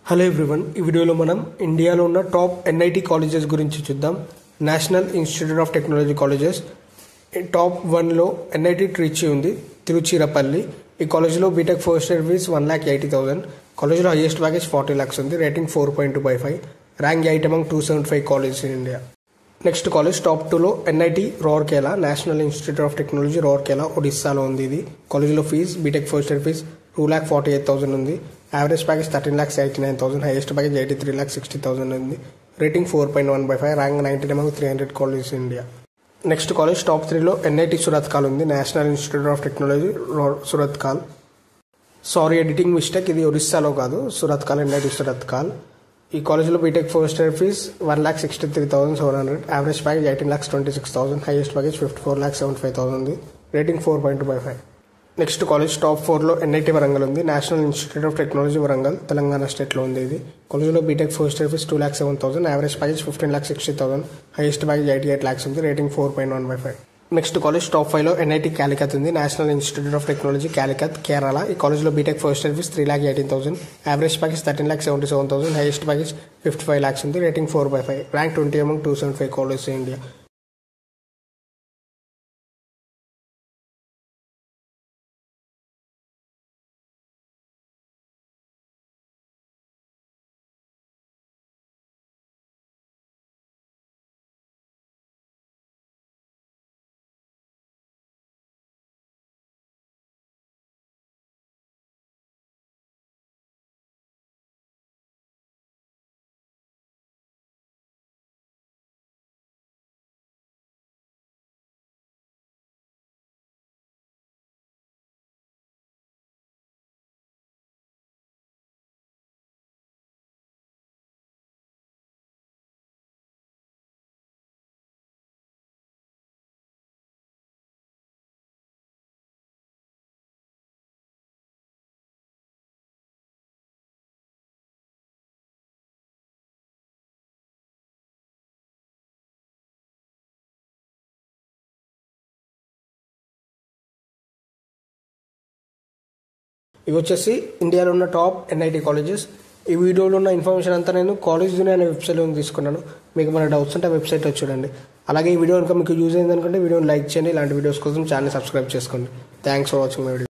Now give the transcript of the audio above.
Hello everyone, ఈ వీడియోలో మనం ఇండియాలో ఉన్న టాప్ ఎన్ఐటి కాలేజెస్ గురించి చూద్దాం. National Institute of Technology colleges top 1లో ఎన్ఐటి ట్రిచి ఉంది, తిరుచిరపల్లి. ఈ కాలేజీలో బీటెక్ ఫస్ట్ ఇయర్ ఫీజ్ 1,80,000. కాలేజీలో హైయెస్ట్ ప్యాకేజ్ 40 lakhs ఉంది. Rating 4.2/5. Rank 8 among 275 colleges in India. Next college top 2లో NIT Rourkela, National Institute of Technology Rourkela, ఒడిస్సాలో ఉంది. ఇది కాలేజీలో fee BTech first year fee 2,48,000 ఉంది. Average package 13,89,000. హైయెస్ట్ ప్యాకేజ్ 83,60,000 ఉంది. Rating 4.1/5. Rank 19 among 300 colleges in India. Next college top 3లో NIT Surathkal ఉంది, National Institute of Technology Surathkal. Sorry, editing mistake, ఇది ఒరిస్సాలో కాదు, సురత్కాల్, ఎన్ఐటి సురత్కాల్. ఈ కాలేజీలో BTech first year fee 1,63,700. Average package 18,26,000. Highest package 54,75,000 ఉంది. రేటింగ్ 4.2/5. నెక్స్ట్ కాలేజ్ టాప్ 4లో ఎన్ఐటి వరంగల్ ఉంది, National Institute of Technology Warangal, Telangana స్టేట్లో ఉంది. ఇది కాలేజీలో BTech first year fee 2,07,000. Average package 15,60,000. Highest package 88 lakhs ఉంది. రేటింగ్ 4.1/5. నెక్స్ట్ కాలేజ్ టాప్ 5లో ఎన్ఐటి క్యాలికత్ ఉంది, National Institute of Technology Calicut, Kerala. ఈ కాలేజీలో BTech first year fees 3,18,000. Average package 13,77,000. Highest package 55 lakhs ఉంది. Rating 4/5. Rank 20 among 275 colleges in India. ఇవి వచ్చేసి ఇండియాలో ఉన్న టాప్ ఎన్ఐటి కాలేజెస్. ఈ వీడియోలో ఉన్న ఇన్ఫర్మేషన్ అంతా నేను కాలేజ్ దునియా అనే వెబ్సైట్లో తీసుకున్నాను. మీకు మన డౌట్స్ ఉంటే ఆ వెబ్సైట్లో చూడండి. అలాగే ఈ వీడియో కనుక మీకు యూజ్ అయింది అనుకుంటే వీడియోని లైక్ చేయండి. ఇలాంటి వీడియోస్ కోసం ఛానల్ సబ్స్క్రైబ్ చేసుకోండి. Thanks for watching my video.